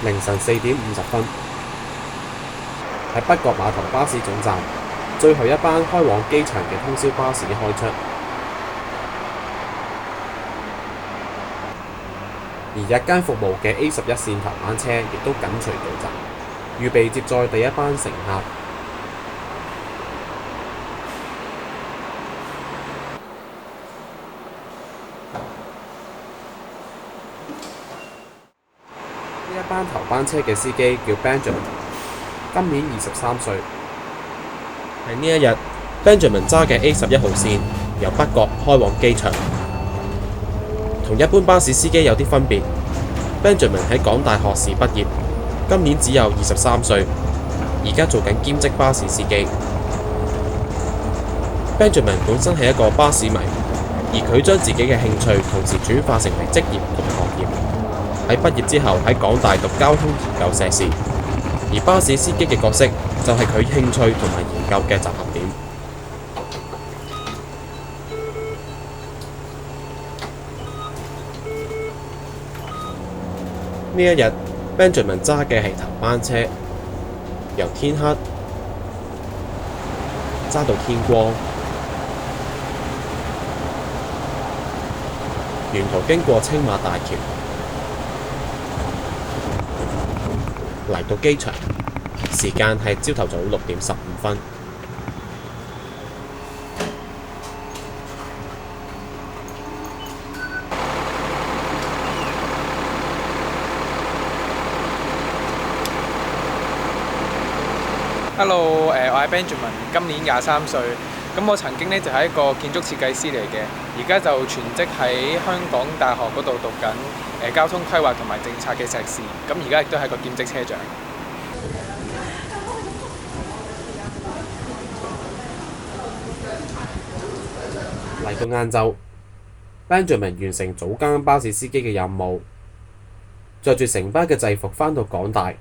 凌晨4點50分，喺北角碼頭巴士總站，最後一班開往機場嘅通宵巴士開出，而日間服務嘅 A11 線頭班車亦都緊隨到站，預備接載第一班乘客。呢一班頭班車嘅司機叫 Benjamin， 今年23歲。喺呢一日 ，Benjamin 揸嘅 A11 號線由北角開往機場，同一般巴士司機有啲分別。Benjamin 喺港大學士畢業，今年只有23歲，而家做緊兼職巴士司機。Benjamin 本身係一個巴士迷，而佢將自己嘅興趣同時轉化成為職業同埋學業。喺畢業之後喺港大讀交通研究碩士，而巴士司機嘅角色就係佢興趣同埋研究嘅集合點。呢一日 Benjamin 揸嘅係頭班車，由天黑揸到天光，沿途經過青馬大橋，嚟到機場，時間係朝頭早6點15分。Hello，我係 Benjamin，今年23歲。咁我曾經呢就係一個建築設計師嚟嘅，而家就全職喺香港大學嗰度讀緊交通規劃同埋政策嘅碩士。咁而家亦都係個兼職車長。嚟到晏晝 ，Benjamin 完成早更巴士司機嘅任務，着住成班嘅制服返到港大，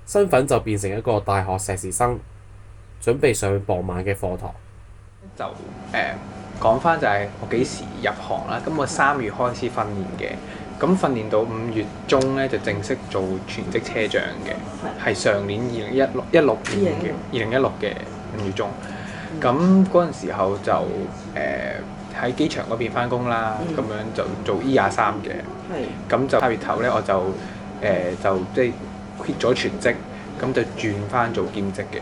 身份就變成一個大學碩士生，準備上傍晚嘅課堂。就講返就係我幾時入行啦？咁我3月開始訓練嘅，咁訓練到5月中咧就正式做全職車長嘅，係上年2016年嘅2016嘅5月中。咁嗰陣時候就喺機場嗰邊返工啦，咁樣就做 E23嘅。咁就3月頭咧我就即係 quit 咗全職，咁就轉返做兼職嘅。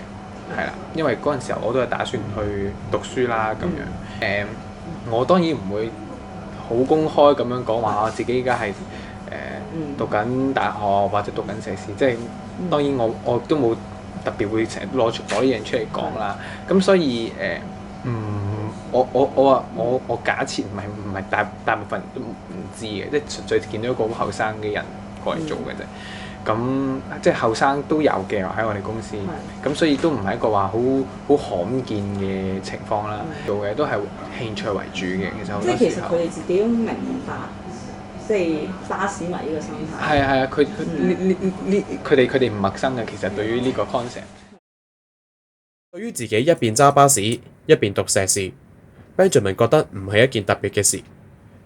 係啦，因為嗰陣時候我都係打算去讀書啦，咁樣我當然唔會好公開咁樣講話我自己依家係讀緊大學或者讀緊碩士，即係當然我都冇特別會成日攞呢樣出嚟講啦。咁所以我假設唔係大部分人都唔知嘅，即係純粹見到一個好後生嘅人過嚟做嘅啫。咁即係後生都有嘅喺我哋公司，咁所以都唔係一個話好罕見嘅情況啦。做嘅都係興趣為主嘅，其實好多時候。即係其實佢哋自己都明白，即係巴士迷呢個心態。係啊，佢哋唔陌生嘅，其實對於呢個 concept。對於自己一邊揸巴士一邊讀碩士 ，Benjamin 覺得唔係一件特別嘅事。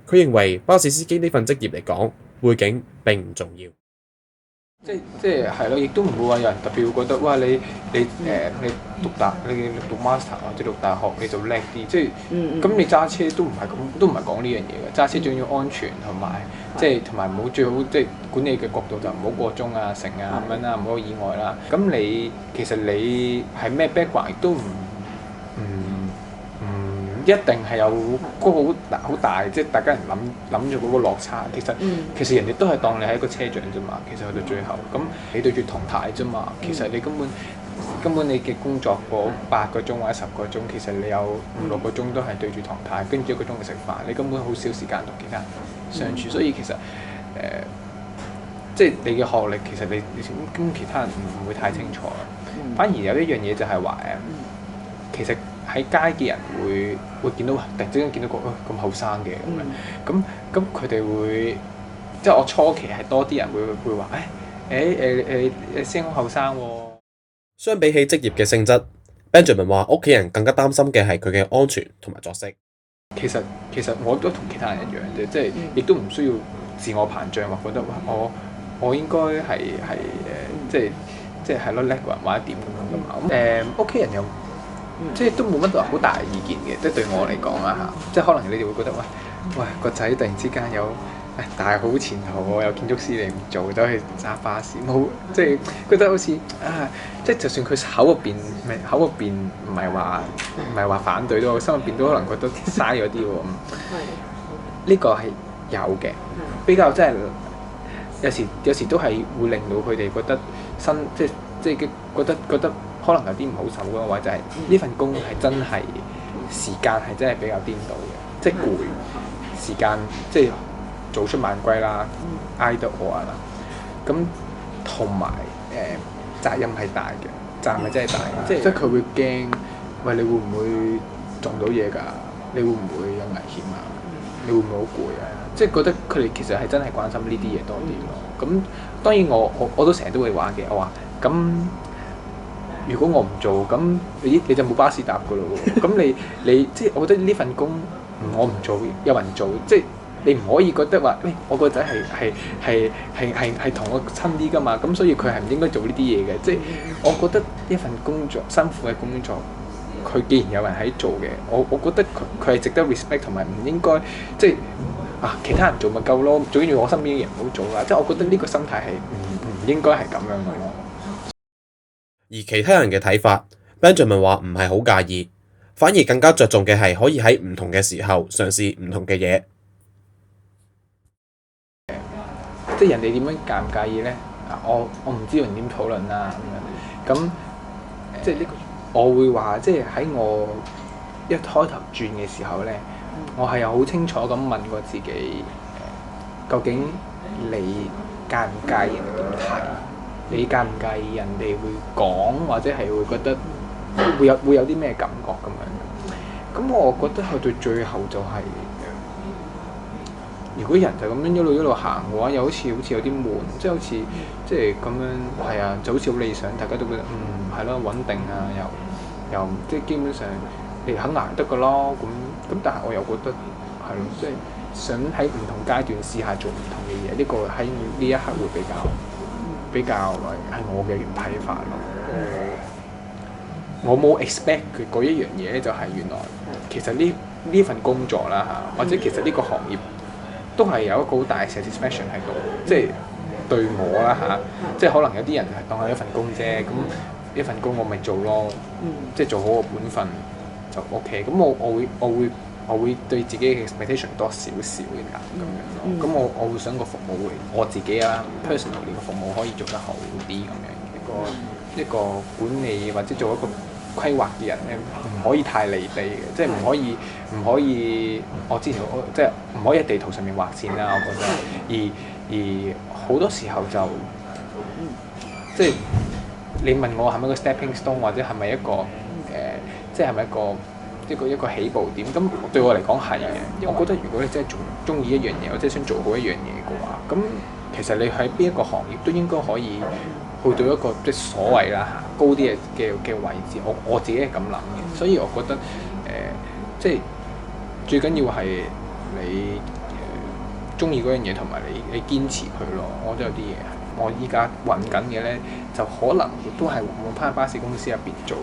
佢認為巴士司機呢份職業嚟講，背景並唔重要。即係咯，亦都唔會話有人特別會覺得哇你讀master 或者讀大學你就叻啲，即係咁你揸車都唔係講呢樣嘢嘅，揸車仲要安全同埋即係同埋唔好最好即係管理嘅角度就唔好過鐘啊成啊咁樣啦，唔好意外啦。咁其實你係咩 background 亦都唔一定係有嗰個好大，即係大家人諗住嗰個落差。其實人哋都係當你係一個車長啫嘛。其實去到最後，咁你對住同太啫嘛。其實你根本你嘅工作嗰8個鐘或者10個鐘，其實你有5、6個鐘都係對住同太，跟住1個鐘去食飯。你根本好少時間同其他人相處。所以其實即係你嘅學歷，其實你跟其他人唔會太清楚。反而有一樣嘢就係話其實喺街嘅人會見到，突然之間見到個咁後生嘅咁樣，咁佢哋會即係我初期係多啲人會話師兄好後生喎。相比起職業嘅性質 ，Benjamin 話屋企人更加擔心嘅係佢嘅安全同埋作息。其實我都同其他人一樣啫，即係亦都唔需要自我膨脹或覺得我我應該係即係咯叻個人或者點咁樣噶嘛。屋企人又即係都冇乜好大意見嘅，即係對我嚟講啦嚇，即係可能你哋會覺得喂個仔突然之間有大好前途喎，有建築師你唔做，走去揸巴士，冇即係覺得好似即係就算佢口入邊唔係話反對都好，心入邊都可能覺得嘥咗啲喎。呢個係有嘅，比較即係有時都係會令到佢哋覺得即係覺得可能有啲唔好受嘅話，就係呢份工係真係時間係真係比較顛倒嘅，即係攰時間即係早出晚歸啦，挨得我啦。咁同埋責任係大嘅，責任係真係大嘅，即係佢會驚，喂，你會唔會撞到嘢㗎？你會唔會有危險啊？你會唔會好攰啊？即係覺得佢哋其實係真係關心呢啲嘢多啲咯。咁當然我都成日都會話嘅，我話咁如果我唔做，咁你就冇巴士搭㗎咯喎。咁你即係我覺得呢份工我唔做，有人做，即係你唔可以覺得話，我個仔係同我親啲㗎嘛。咁所以佢係唔應該做呢啲嘢嘅。即係我覺得呢份工作辛苦嘅工作。佢既然有人喺做嘅，我覺得佢係值得 respect 同埋唔應該即係其他人做咪夠咯，最緊要我身邊嘅人唔好做啦。即係我覺得呢個心態係唔應該係咁樣嘅咯。而其他人嘅睇法 ，Benjamin 話唔係好介意，反而更加着重嘅係可以喺唔同嘅時候嘗試唔同嘅嘢。即係人哋點樣介唔介意咧？我唔知人點討論啦咁樣。咁即係呢個。我會話，即係喺我一開頭轉嘅時候咧，我係有好清楚咁問過自己，究竟你介唔介意人哋點睇？你介唔介意人哋會講，或者係會覺得會有啲咩感覺咁樣？咁我覺得去到最後就係，如果人就咁樣一路行嘅話，又好似有啲悶，即係好似即係咁樣係啊，就好似好理想，大家都覺得係咯，穩定啊，又即係基本上你肯捱得㗎咯。咁但係我又覺得係咯，即係想喺唔同階段試下做唔同嘅嘢，呢個喺呢一刻會比較係我嘅睇法咯。我冇 expect 佢嗰一樣嘢咧，就係原來其實呢份工作啦嚇，或者其實呢個行業都係有一個好大嘅 satisfaction 喺度，即係對我啦嚇，即係可能有啲人係當係一份工啫，咁呢份工我咪做咯，即係做好個本分就 OK。咁我會對自己嘅 expectation 多少少嘅咁樣咯。咁我會想個服務會我自己啦 personally 個服務可以做得好啲咁樣嘅一個管理或者做一個規劃嘅人咧，唔可以太離地嘅，即係唔可以我之前即係唔可以喺地圖上面畫線啦。我覺得而好多時候就即係你問我係咪一個 stepping stone 或者係咪一個即係係咪一個起步點？咁對我嚟講係嘅。我覺得如果你真係中意一樣嘢，或者想做好一樣嘢嘅話，咁其實你喺邊一個行業都應該可以去到一個即係所謂啦嚇高啲嘅位置。我自己係咁諗嘅，所以我覺得即係最緊要係你中意嗰樣嘢，同埋你堅持佢咯。我都有啲嘢我依家揾緊嘅咧，就可能都係往翻巴士公司入邊做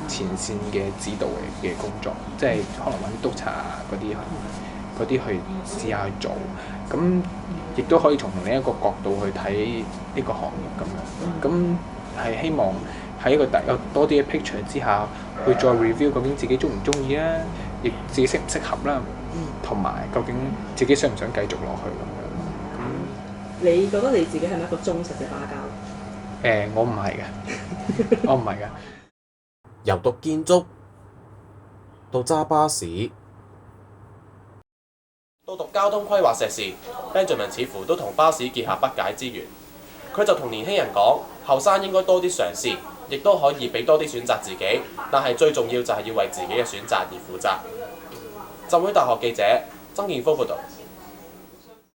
前線嘅指導嘅工作，即係可能揾督察嗰啲去試下去做，咁亦都可以從另一個角度去睇呢個行業咁樣。咁係希望喺一個有多啲嘅 picture 之下，去再 review 究竟自己中唔中意啦，亦自己適唔適合啦，同埋究竟自己想唔想繼續落去咁樣。你覺得你自己係咪一個忠實嘅巴交？我唔係嘅，我唔係嘅。由讀建築到揸巴士，到讀交通規劃碩士 ，Benjamin 似乎都同巴士結合不解之緣。佢就同年輕人講，後生應該多啲嘗試，亦都可以俾多啲選擇自己，但係最重要就係要為自己嘅選擇而負責。浸會大學記者曾建科報導。